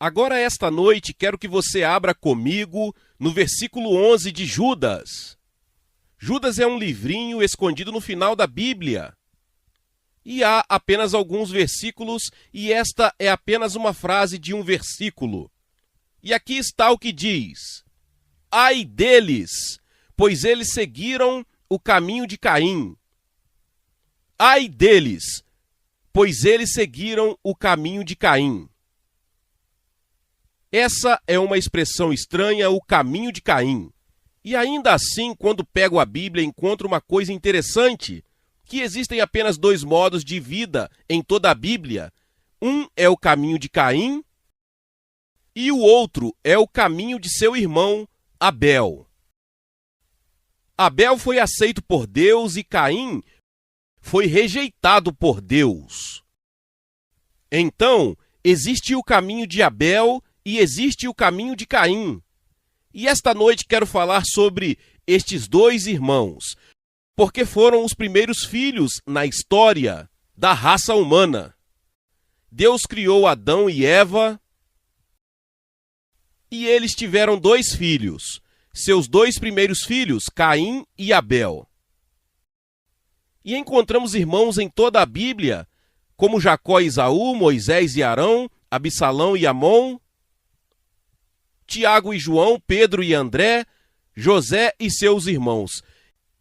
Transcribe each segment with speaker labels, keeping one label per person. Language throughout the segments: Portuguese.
Speaker 1: Agora, esta noite, quero que você abra comigo no versículo 11 de Judas. Judas é um livrinho escondido no final da Bíblia. E há apenas alguns versículos, e esta é apenas uma frase de um versículo. E aqui está o que diz: Ai deles, pois eles seguiram o caminho de Caim. Ai deles, pois eles seguiram o caminho de Caim. Essa é uma expressão estranha, o caminho de Caim. E ainda assim, quando pego a Bíblia, encontro uma coisa interessante, que existem apenas dois modos de vida em toda a Bíblia. Um é o caminho de Caim e o outro é o caminho de seu irmão Abel. Abel foi aceito por Deus e Caim foi rejeitado por Deus. Então, existe o caminho de Abel e existe o caminho de Caim. E esta noite quero falar sobre estes dois irmãos, porque foram os primeiros filhos na história da raça humana. Deus criou Adão e Eva e eles tiveram dois filhos, seus dois primeiros filhos, Caim e Abel. E encontramos irmãos em toda a Bíblia, como Jacó e Esaú, Moisés e Arão, Absalão e Amon, Tiago e João, Pedro e André, José e seus irmãos.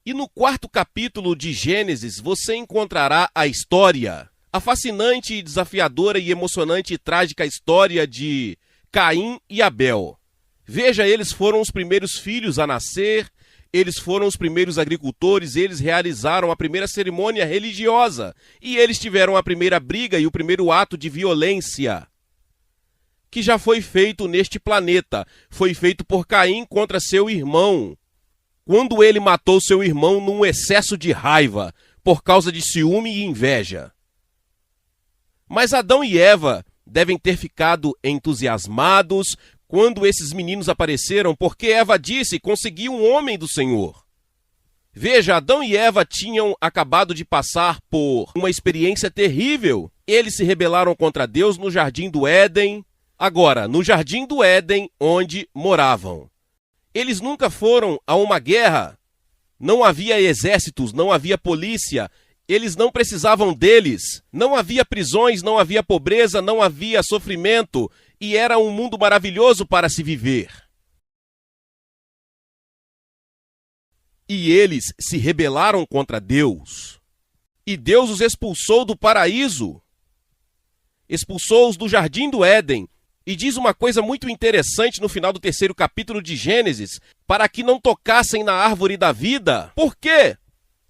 Speaker 1: E no 4º capítulo de Gênesis você encontrará a história, a fascinante, desafiadora e emocionante e trágica história de Caim e Abel. Veja, eles foram os primeiros filhos a nascer, eles foram os primeiros agricultores, eles realizaram a primeira cerimônia religiosa e eles tiveram a primeira briga e o primeiro ato de violência que já foi feito neste planeta. Foi feito por Caim contra seu irmão, quando ele matou seu irmão num excesso de raiva, por causa de ciúme e inveja. Mas Adão e Eva devem ter ficado entusiasmados quando esses meninos apareceram, porque Eva disse: consegui um homem do Senhor. Veja, Adão e Eva tinham acabado de passar por uma experiência terrível. Eles se rebelaram contra Deus no Jardim do Éden. Agora, no Jardim do Éden, onde moravam. Eles nunca foram a uma guerra. Não havia exércitos, não havia polícia. Eles não precisavam deles. Não havia prisões, não havia pobreza, não havia sofrimento. E era um mundo maravilhoso para se viver. E eles se rebelaram contra Deus. E Deus os expulsou do paraíso. Expulsou-os do Jardim do Éden. E diz uma coisa muito interessante no final do 3º capítulo de Gênesis, para que não tocassem na árvore da vida. Por quê?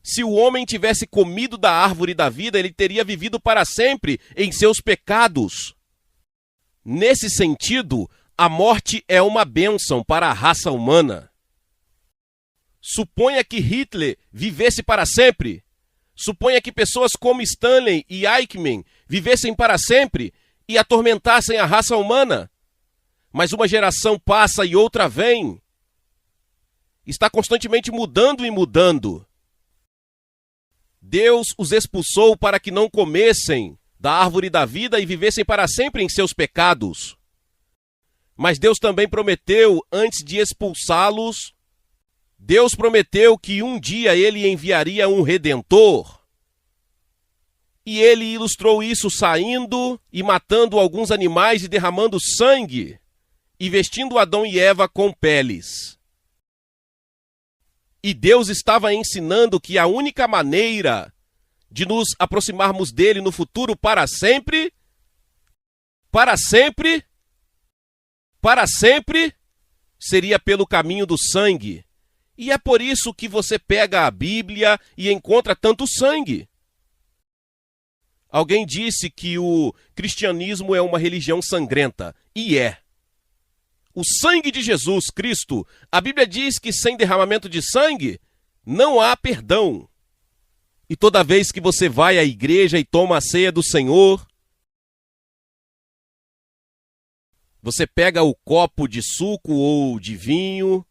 Speaker 1: Se o homem tivesse comido da árvore da vida, ele teria vivido para sempre em seus pecados. Nesse sentido, a morte é uma bênção para a raça humana. Suponha que Hitler vivesse para sempre. Suponha que pessoas como Stanley e Eichmann vivessem para sempre e atormentassem a raça humana. Mas uma geração passa e outra vem. Está constantemente mudando e mudando. Deus os expulsou para que não comessem da árvore da vida e vivessem para sempre em seus pecados. Mas Deus também prometeu, antes de expulsá-los, Deus prometeu que um dia ele enviaria um redentor. E ele ilustrou isso saindo e matando alguns animais e derramando sangue e vestindo Adão e Eva com peles. E Deus estava ensinando que a única maneira de nos aproximarmos dele no futuro para sempre, seria pelo caminho do sangue. E é por isso que você pega a Bíblia e encontra tanto sangue. Alguém disse que o cristianismo é uma religião sangrenta. E é. O sangue de Jesus Cristo, a Bíblia diz que sem derramamento de sangue não há perdão. E toda vez que você vai à igreja e toma a ceia do Senhor, você pega o copo de suco ou de vinho,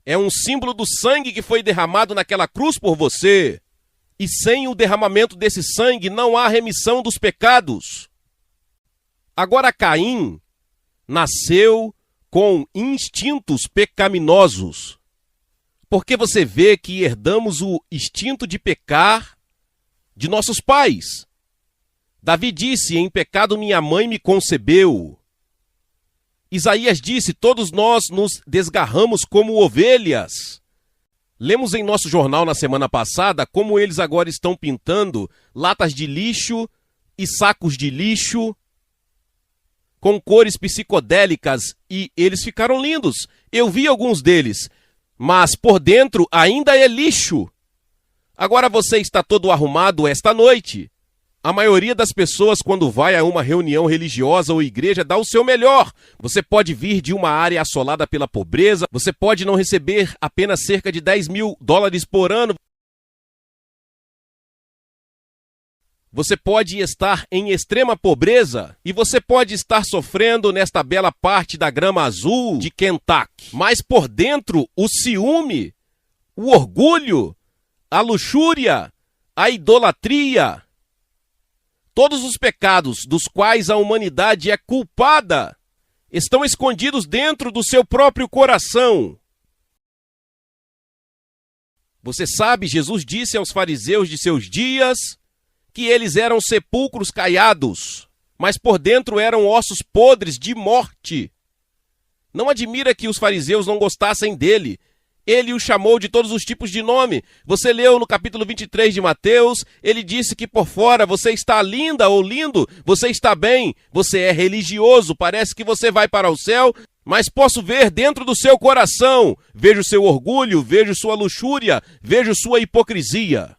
Speaker 1: é um símbolo do sangue que foi derramado naquela cruz por você. E sem o derramamento desse sangue não há remissão dos pecados. Agora Caim nasceu com instintos pecaminosos, porque você vê que herdamos o instinto de pecar de nossos pais. Davi disse: em pecado minha mãe me concebeu. Isaías disse: todos nós nos desgarramos como ovelhas. Lemos em nosso jornal na semana passada como eles agora estão pintando latas de lixo e sacos de lixo com cores psicodélicas, e eles ficaram lindos. Eu vi alguns deles, mas por dentro ainda é lixo. Agora você está todo arrumado esta noite. A maioria das pessoas, quando vai a uma reunião religiosa ou igreja, dá o seu melhor. Você pode vir de uma área assolada pela pobreza, você pode não receber apenas cerca de $10.000 por ano. Você pode estar em extrema pobreza e você pode estar sofrendo nesta bela parte da grama azul de Kentucky. Mas por dentro, o ciúme, o orgulho, a luxúria, a idolatria, todos os pecados dos quais a humanidade é culpada, estão escondidos dentro do seu próprio coração. Você sabe, Jesus disse aos fariseus de seus dias que eles eram sepulcros caiados, mas por dentro eram ossos podres de morte. Não admira que os fariseus não gostassem dele. Ele o chamou de todos os tipos de nome. Você leu no capítulo 23 de Mateus, ele disse que por fora você está linda ou lindo, você está bem, você é religioso, parece que você vai para o céu, mas posso ver dentro do seu coração, vejo seu orgulho, vejo sua luxúria, vejo sua hipocrisia.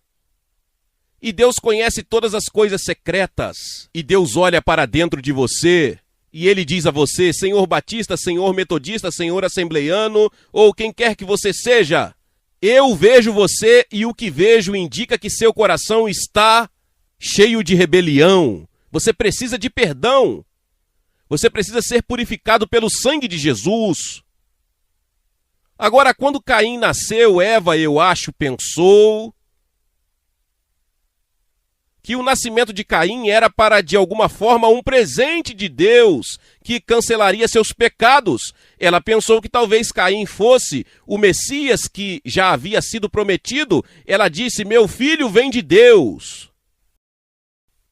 Speaker 1: E Deus conhece todas as coisas secretas. E Deus olha para dentro de você. E Ele diz a você: Senhor Batista, Senhor Metodista, Senhor Assembleiano, ou quem quer que você seja, eu vejo você e o que vejo indica que seu coração está cheio de rebelião. Você precisa de perdão. Você precisa ser purificado pelo sangue de Jesus. Agora, quando Caim nasceu, Eva, eu acho, pensou que o nascimento de Caim era para, de alguma forma, um presente de Deus que cancelaria seus pecados. Ela pensou que talvez Caim fosse o Messias que já havia sido prometido. Ela disse: meu filho vem de Deus.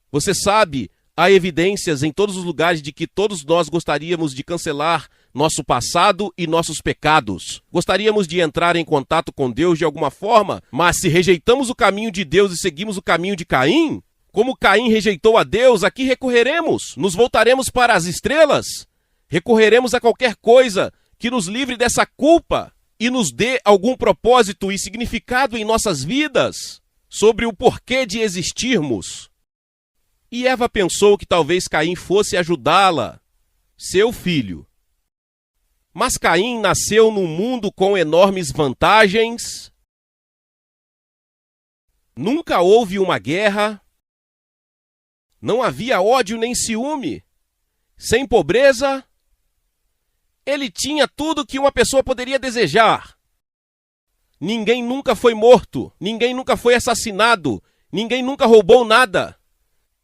Speaker 1: Você sabe, há evidências em todos os lugares de que todos nós gostaríamos de cancelar nosso passado e nossos pecados. Gostaríamos de entrar em contato com Deus de alguma forma, mas se rejeitamos o caminho de Deus e seguimos o caminho de Caim, como Caim rejeitou a Deus, a que recorreremos? Nos voltaremos para as estrelas? Recorreremos a qualquer coisa que nos livre dessa culpa e nos dê algum propósito e significado em nossas vidas, sobre o porquê de existirmos. E Eva pensou que talvez Caim fosse ajudá-la, seu filho. Mas Caim nasceu num mundo com enormes vantagens. Nunca houve uma guerra. Não havia ódio nem ciúme. Sem pobreza. Ele tinha tudo que uma pessoa poderia desejar. Ninguém nunca foi morto. Ninguém nunca foi assassinado. Ninguém nunca roubou nada.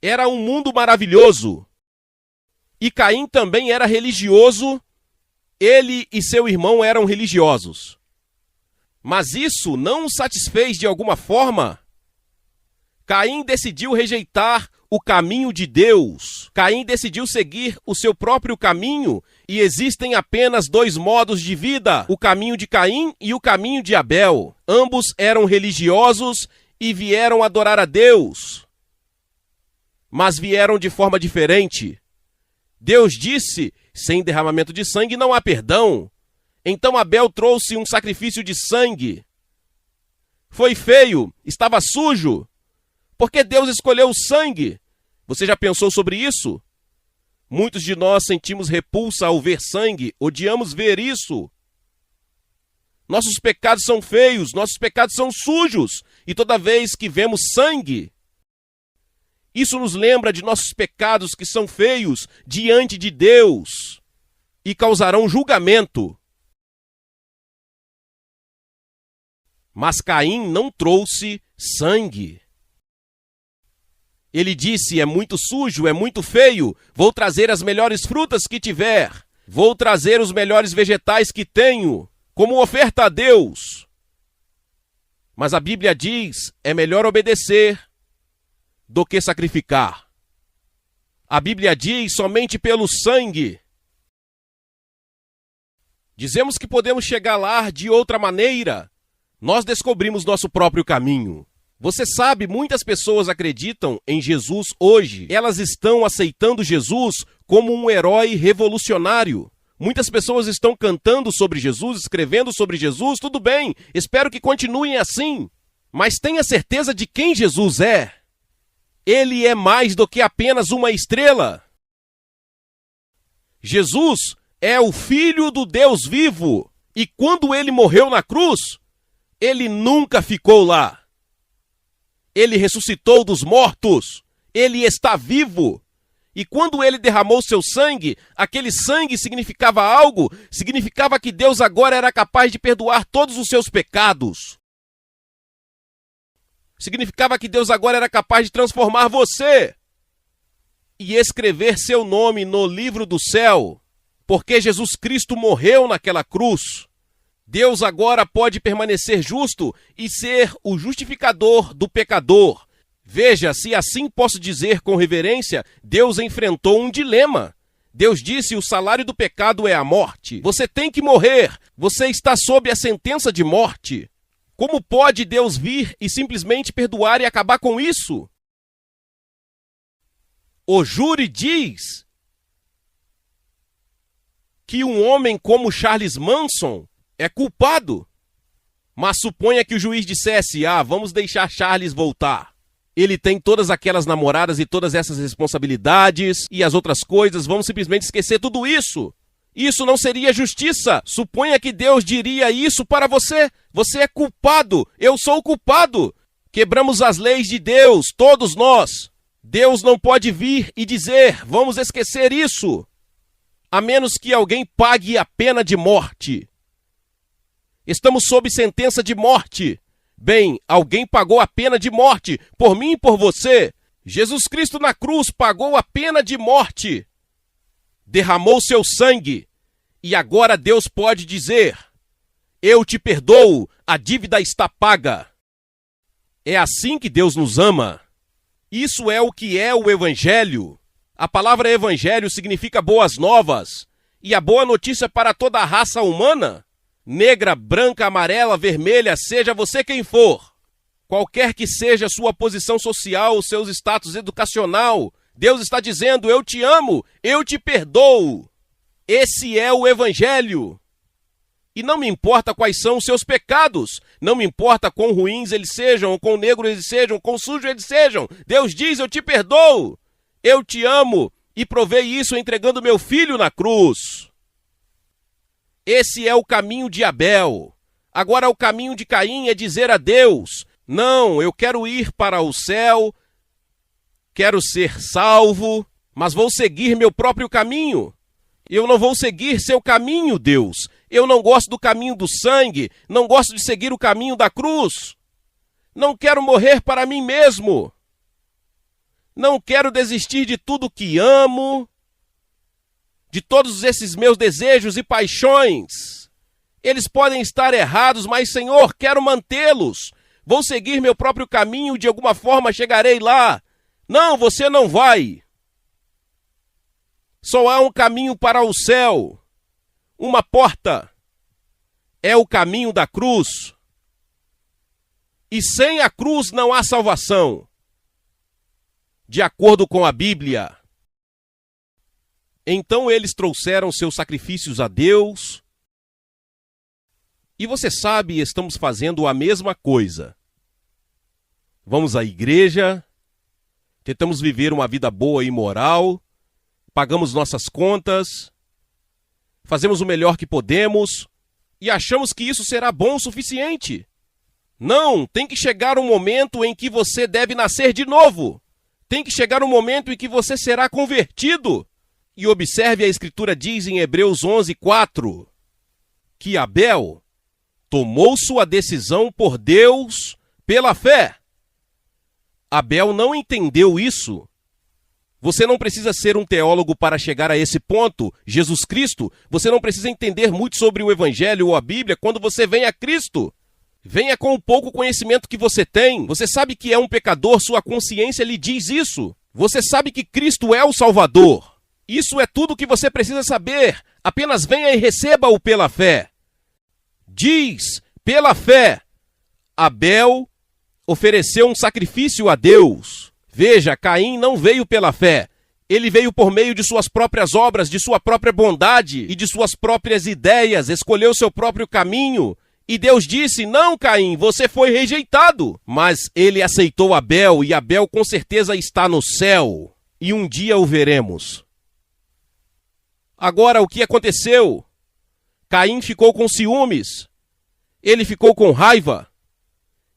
Speaker 1: Era um mundo maravilhoso. E Caim também era religioso. Ele e seu irmão eram religiosos. Mas isso não o satisfez de alguma forma. Caim decidiu rejeitar o caminho de Deus. Caim decidiu seguir o seu próprio caminho. E existem apenas dois modos de vida: o caminho de Caim e o caminho de Abel. Ambos eram religiosos e vieram adorar a Deus, mas vieram de forma diferente. Deus disse: sem derramamento de sangue não há perdão. Então Abel trouxe um sacrifício de sangue. Foi feio, estava sujo. Por que Deus escolheu o sangue? Você já pensou sobre isso? Muitos de nós sentimos repulsa ao ver sangue, odiamos ver isso. Nossos pecados são feios, nossos pecados são sujos, e toda vez que vemos sangue, isso nos lembra de nossos pecados que são feios diante de Deus e causarão julgamento. Mas Caim não trouxe sangue. Ele disse: é muito sujo, é muito feio, vou trazer as melhores frutas que tiver, vou trazer os melhores vegetais que tenho, como oferta a Deus. Mas a Bíblia diz: é melhor obedecer do que sacrificar. A Bíblia diz: somente pelo sangue. Dizemos que podemos chegar lá de outra maneira. Nós descobrimos nosso próprio caminho. Você sabe, muitas pessoas acreditam em Jesus hoje. Elas estão aceitando Jesus como um herói revolucionário. Muitas pessoas estão cantando sobre Jesus, escrevendo sobre Jesus. Tudo bem, espero que continuem assim. Mas tenha certeza de quem Jesus é. Ele é mais do que apenas uma estrela. Jesus é o Filho do Deus vivo. E quando ele morreu na cruz, ele nunca ficou lá. Ele ressuscitou dos mortos. Ele está vivo. E quando ele derramou seu sangue, aquele sangue significava algo, significava que Deus agora era capaz de perdoar todos os seus pecados. Significava que Deus agora era capaz de transformar você e escrever seu nome no livro do céu, porque Jesus Cristo morreu naquela cruz. Deus agora pode permanecer justo e ser o justificador do pecador. Veja, se assim posso dizer com reverência, Deus enfrentou um dilema. Deus disse: o salário do pecado é a morte. Você tem que morrer. Você está sob a sentença de morte. Como pode Deus vir e simplesmente perdoar e acabar com isso? O júri diz que um homem como Charles Manson é culpado. Mas suponha que o juiz dissesse: vamos deixar Charles voltar. Ele tem todas aquelas namoradas e todas essas responsabilidades e as outras coisas, vamos simplesmente esquecer tudo isso. Isso não seria justiça. Suponha que Deus diria isso para você: você é culpado, eu sou culpado. Quebramos as leis de Deus, todos nós. Deus não pode vir e dizer: vamos esquecer isso, a menos que alguém pague a pena de morte. Estamos sob sentença de morte. Bem, alguém pagou a pena de morte, por mim e por você. Jesus Cristo na cruz pagou a pena de morte. Derramou seu sangue. E agora Deus pode dizer: eu te perdoo, a dívida está paga. É assim que Deus nos ama. Isso é o que é o Evangelho. A palavra Evangelho significa boas novas. E a boa notícia para toda a raça humana. Negra, branca, amarela, vermelha, seja você quem for. Qualquer que seja a sua posição social, o seu status educacional, Deus está dizendo: eu te amo, eu te perdoo. Esse é o Evangelho. E não me importa quais são os seus pecados, não me importa quão ruins eles sejam, quão negros eles sejam, quão sujos eles sejam. Deus diz: eu te perdoo, eu te amo, e provei isso entregando meu filho na cruz. Esse é o caminho de Abel. Agora o caminho de Caim é dizer a Deus: não, eu quero ir para o céu, quero ser salvo, mas vou seguir meu próprio caminho. Eu não vou seguir seu caminho, Deus. Eu não gosto do caminho do sangue, não gosto de seguir o caminho da cruz. Não quero morrer para mim mesmo. Não quero desistir de tudo que amo, de todos esses meus desejos e paixões. Eles podem estar errados, mas, Senhor, quero mantê-los. Vou seguir meu próprio caminho, de alguma forma chegarei lá. Não, você não vai. Só há um caminho para o céu, uma porta. É o caminho da cruz. E sem a cruz não há salvação, de acordo com a Bíblia. Então eles trouxeram seus sacrifícios a Deus. E você sabe, estamos fazendo a mesma coisa. Vamos à igreja, tentamos viver uma vida boa e moral, pagamos nossas contas, fazemos o melhor que podemos e achamos que isso será bom o suficiente. Não, tem que chegar um momento em que você deve nascer de novo. Tem que chegar um momento em que você será convertido. E observe, a Escritura diz em Hebreus 11:4, que Abel tomou sua decisão por Deus pela fé. Abel não entendeu isso. Você não precisa ser um teólogo para chegar a esse ponto. Jesus Cristo, você não precisa entender muito sobre o Evangelho ou a Bíblia quando você vem a Cristo. Venha com o pouco conhecimento que você tem. Você sabe que é um pecador, sua consciência lhe diz isso. Você sabe que Cristo é o Salvador. Isso é tudo que você precisa saber. Apenas venha e receba-o pela fé. Diz, pela fé, Abel ofereceu um sacrifício a Deus. Veja, Caim não veio pela fé. Ele veio por meio de suas próprias obras, de sua própria bondade e de suas próprias ideias, escolheu seu próprio caminho. E Deus disse, não, Caim, você foi rejeitado. Mas ele aceitou Abel, e Abel com certeza está no céu. E um dia o veremos. Agora, o que aconteceu? Caim ficou com ciúmes. Ele ficou com raiva.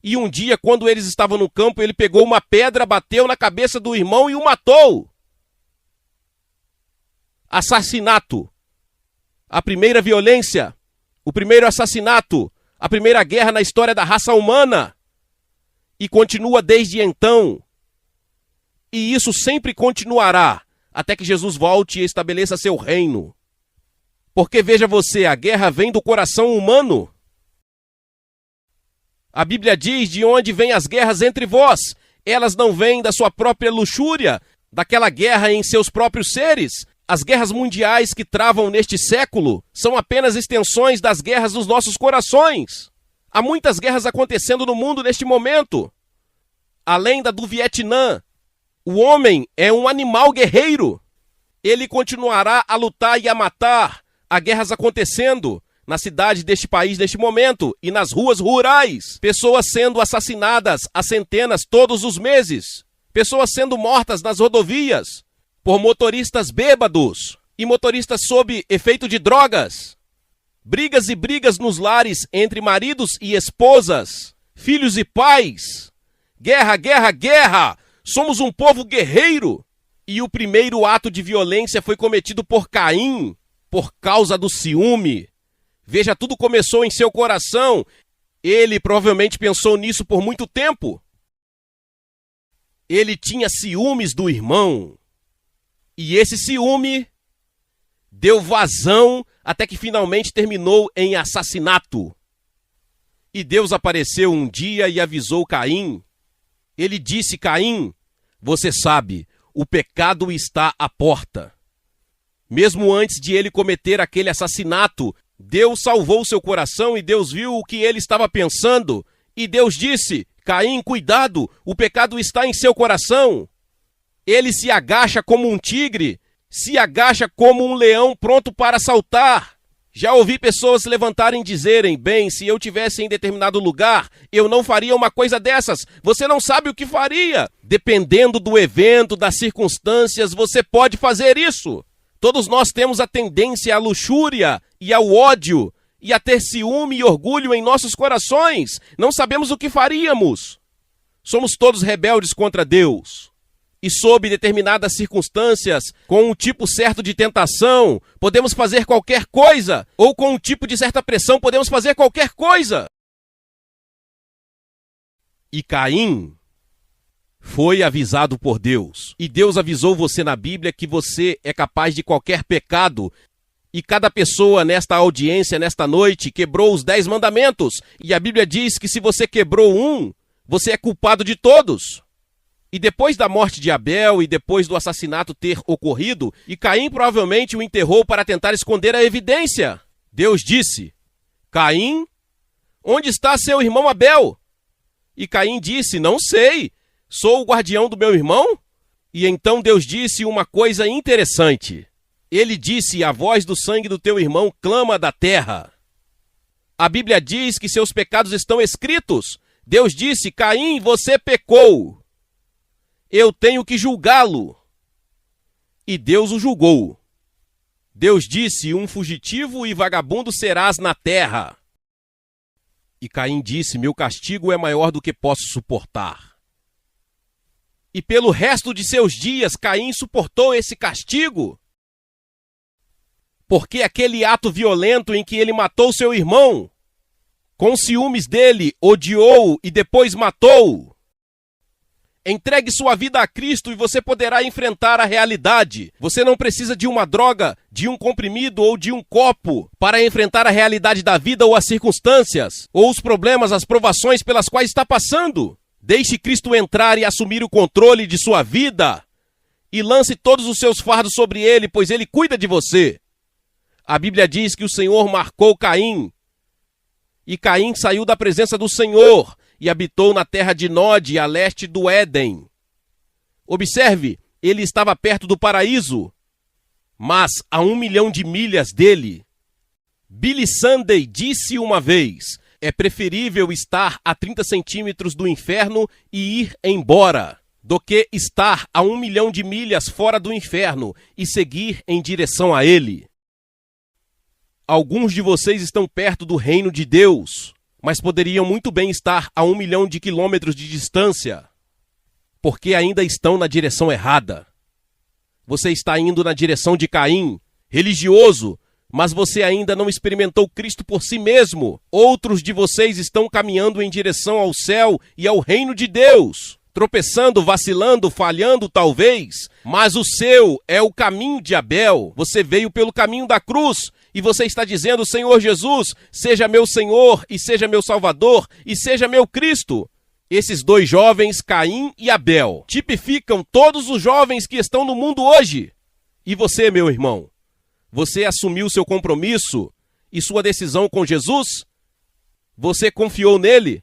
Speaker 1: E um dia, quando eles estavam no campo, ele pegou uma pedra, bateu na cabeça do irmão e o matou. Assassinato. A primeira violência. O primeiro assassinato. A primeira guerra na história da raça humana. E continua desde então. E isso sempre continuará, até que Jesus volte e estabeleça seu reino. Porque veja você, a guerra vem do coração humano. A Bíblia diz de onde vêm as guerras entre vós. Elas não vêm da sua própria luxúria, daquela guerra em seus próprios seres. As guerras mundiais que travam neste século são apenas extensões das guerras dos nossos corações. Há muitas guerras acontecendo no mundo neste momento. Além da do Vietnã, o homem é um animal guerreiro. Ele continuará a lutar e a matar. Há guerras acontecendo na cidade deste país neste momento e nas ruas rurais. Pessoas sendo assassinadas a centenas todos os meses. Pessoas sendo mortas nas rodovias por motoristas bêbados e motoristas sob efeito de drogas. Brigas e brigas nos lares entre maridos e esposas, filhos e pais. Guerra, guerra, guerra! Somos um povo guerreiro. E o primeiro ato de violência foi cometido por Caim, por causa do ciúme. Veja, tudo começou em seu coração. Ele provavelmente pensou nisso por muito tempo. Ele tinha ciúmes do irmão. E esse ciúme deu vazão até que finalmente terminou em assassinato. E Deus apareceu um dia e avisou Caim. Ele disse, Caim, você sabe, o pecado está à porta. Mesmo antes de ele cometer aquele assassinato, Deus salvou seu coração e Deus viu o que ele estava pensando. E Deus disse, Caim, cuidado, o pecado está em seu coração. Ele se agacha como um tigre, se agacha como um leão pronto para saltar. Já ouvi pessoas se levantarem e dizerem, bem, se eu tivesse em determinado lugar, eu não faria uma coisa dessas. Você não sabe o que faria. Dependendo do evento, das circunstâncias, você pode fazer isso. Todos nós temos a tendência à luxúria e ao ódio e a ter ciúme e orgulho em nossos corações. Não sabemos o que faríamos. Somos todos rebeldes contra Deus. E sob determinadas circunstâncias, com um tipo certo de tentação, podemos fazer qualquer coisa. Ou com um tipo de certa pressão, podemos fazer qualquer coisa. E Caim foi avisado por Deus. E Deus avisou você na Bíblia que você é capaz de qualquer pecado. E cada pessoa nesta audiência, nesta noite, quebrou os 10 mandamentos. E a Bíblia diz que se você quebrou um, você é culpado de todos. E depois da morte de Abel e depois do assassinato ter ocorrido, e Caim provavelmente o enterrou para tentar esconder a evidência. Deus disse, Caim, onde está seu irmão Abel? E Caim disse, não sei, sou o guardião do meu irmão? E então Deus disse uma coisa interessante. Ele disse, a voz do sangue do teu irmão clama da terra. A Bíblia diz que seus pecados estão escritos. Deus disse, Caim, você pecou. Eu tenho que julgá-lo. E Deus o julgou. Deus disse, um fugitivo e vagabundo serás na terra. E Caim disse, meu castigo é maior do que posso suportar. E pelo resto de seus dias, Caim suportou esse castigo. Porque aquele ato violento em que ele matou seu irmão, com ciúmes dele, odiou e depois matou, Entregue sua vida a Cristo e você poderá enfrentar a realidade. Você não precisa de uma droga, de um comprimido ou de um copo para enfrentar a realidade da vida ou as circunstâncias, ou os problemas, as provações pelas quais está passando. Deixe Cristo entrar e assumir o controle de sua vida. E lance todos os seus fardos sobre ele, pois ele cuida de você. A Bíblia diz que o Senhor marcou Caim. E Caim saiu da presença do Senhor e habitou na terra de Nod, a leste do Éden. Observe, ele estava perto do paraíso, mas a 1 milhão de milhas dele. Billy Sunday disse uma vez: é preferível estar a 30 centímetros do inferno e ir embora, do que estar a 1 milhão de milhas fora do inferno e seguir em direção a ele. Alguns de vocês estão perto do reino de Deus, mas poderiam muito bem estar a 1 milhão de quilômetros de distância, porque ainda estão na direção errada. Você está indo na direção de Caim, religioso, mas você ainda não experimentou Cristo por si mesmo. Outros de vocês estão caminhando em direção ao céu e ao reino de Deus, tropeçando, vacilando, falhando talvez, mas o seu é o caminho de Abel. Você veio pelo caminho da cruz e você está dizendo: Senhor Jesus, seja meu Senhor e seja meu Salvador e seja meu Cristo. Esses dois jovens, Caim e Abel, tipificam todos os jovens que estão no mundo hoje. E você, meu irmão, você assumiu seu compromisso e sua decisão com Jesus? Você confiou nele?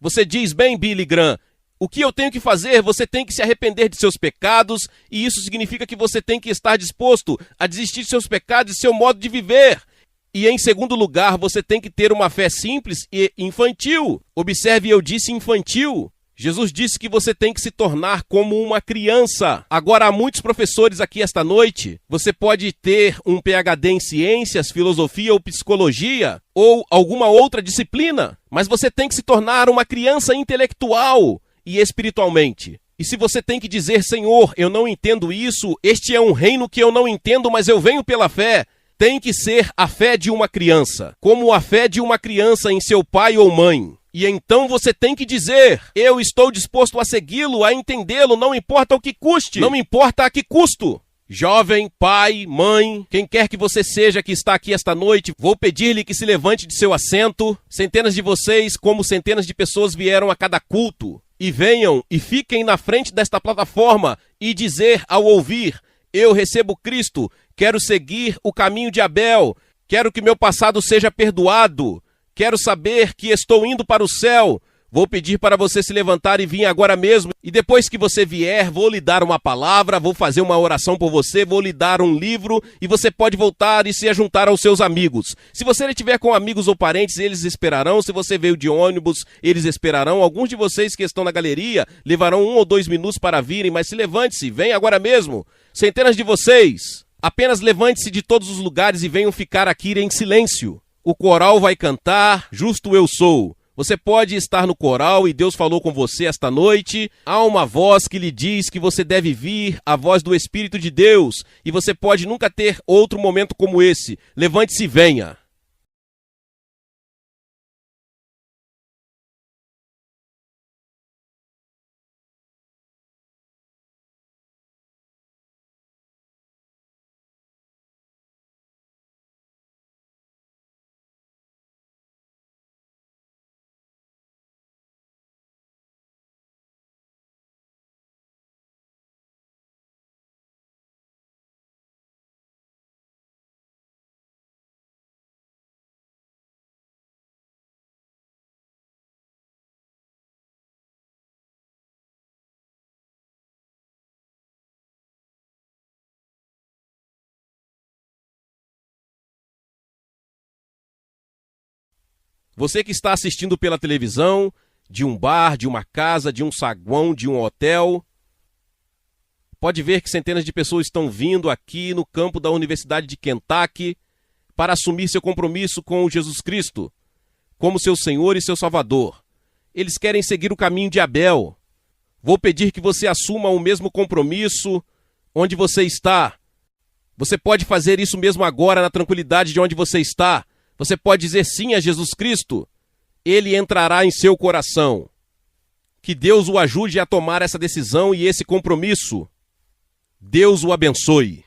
Speaker 1: Você diz: bem, Billy Graham, o que eu tenho que fazer? Você tem que se arrepender de seus pecados, e isso significa que você tem que estar disposto a desistir de seus pecados e seu modo de viver. E em segundo lugar, você tem que ter uma fé simples e infantil. Observe, eu disse infantil. Jesus disse que você tem que se tornar como uma criança. Agora, há muitos professores aqui esta noite. Você pode ter um PhD em ciências, filosofia ou psicologia, ou alguma outra disciplina, mas você tem que se tornar uma criança intelectual e espiritualmente. E se você tem que dizer: Senhor, eu não entendo isso, este é um reino que eu não entendo, mas eu venho pela fé, tem que ser a fé de uma criança, como a fé de uma criança em seu pai ou mãe. E então você tem que dizer: eu estou disposto a segui-lo, a entendê-lo, não importa o que custe, não importa a que custo. Jovem, pai, mãe, quem quer que você seja que está aqui esta noite, vou pedir-lhe que se levante de seu assento. Centenas de vocês, como centenas de pessoas, vieram a cada culto. E venham e fiquem na frente desta plataforma e dizer ao ouvir: eu recebo Cristo, quero seguir o caminho de Abel, quero que meu passado seja perdoado, quero saber que estou indo para o céu. Vou pedir para você se levantar e vir agora mesmo. E depois que você vier, vou lhe dar uma palavra, vou fazer uma oração por você, vou lhe dar um livro e você pode voltar e se juntar aos seus amigos. Se você estiver com amigos ou parentes, eles esperarão. Se você veio de ônibus, eles esperarão. Alguns de vocês que estão na galeria levarão 1 ou 2 minutos para virem, mas se levante-se, vem agora mesmo. Centenas de vocês, apenas levante-se de todos os lugares e venham ficar aqui em silêncio. O coral vai cantar Justo Eu Sou. Você pode estar no coral e Deus falou com você esta noite. Há uma voz que lhe diz que você deve vir, a voz do Espírito de Deus. E você pode nunca ter outro momento como esse. Levante-se e venha. Você que está assistindo pela televisão, de um bar, de uma casa, de um saguão, de um hotel, pode ver que centenas de pessoas estão vindo aqui no campo da Universidade de Kentucky para assumir seu compromisso com Jesus Cristo como seu Senhor e seu Salvador. Eles querem seguir o caminho de Abel. Vou pedir que você assuma o mesmo compromisso onde você está. Você pode fazer isso mesmo agora, na tranquilidade de onde você está. Você pode dizer sim a Jesus Cristo. Ele entrará em seu coração. Que Deus o ajude a tomar essa decisão e esse compromisso. Deus o abençoe.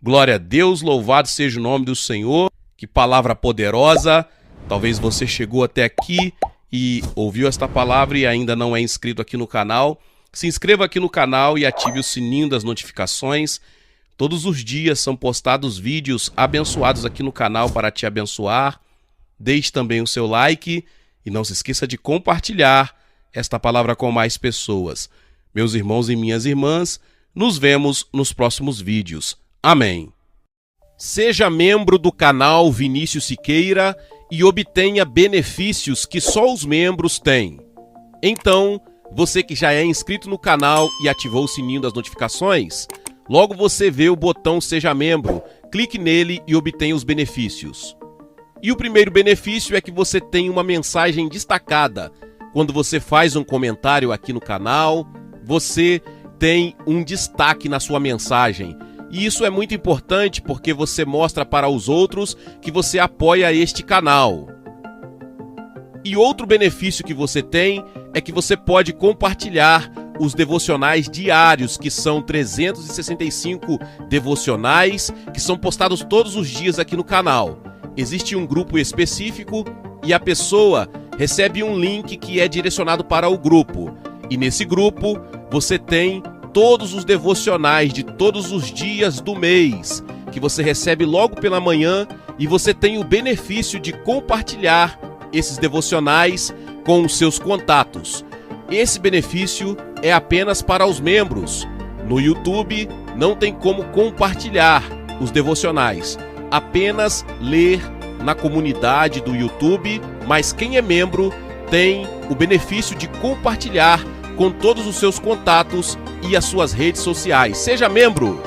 Speaker 1: Glória a Deus, louvado seja o nome do Senhor. Que palavra poderosa. Talvez você chegou até aqui e ouviu esta palavra e ainda não é inscrito aqui no canal. Se inscreva aqui no canal e ative o sininho das notificações. Todos os dias são postados vídeos abençoados aqui no canal para te abençoar. Deixe também o seu like e não se esqueça de compartilhar esta palavra com mais pessoas. Meus irmãos e minhas irmãs, nos vemos nos próximos vídeos. Amém. Seja membro do canal Vinícius Siqueira e obtenha benefícios que só os membros têm. Então, você que já é inscrito no canal e ativou o sininho das notificações, logo você vê o botão Seja Membro, clique nele e obtenha os benefícios. E o primeiro benefício é que você tem uma mensagem destacada. Quando você faz um comentário aqui no canal, você tem um destaque na sua mensagem. E isso é muito importante porque você mostra para os outros que você apoia este canal. E outro benefício que você tem é que você pode compartilhar os devocionais diários, que são 365 devocionais, que são postados todos os dias aqui no canal. Existe um grupo específico e a pessoa recebe um link que é direcionado para o grupo. E nesse grupo você tem todos os devocionais de todos os dias do mês, que você recebe logo pela manhã, e você tem o benefício de compartilhar esses devocionais com os seus contatos. Esse benefício é apenas para os membros. No YouTube não tem como compartilhar os devocionais, apenas ler na comunidade do YouTube, mas quem é membro tem o benefício de compartilhar com todos os seus contatos e as suas redes sociais. Seja membro!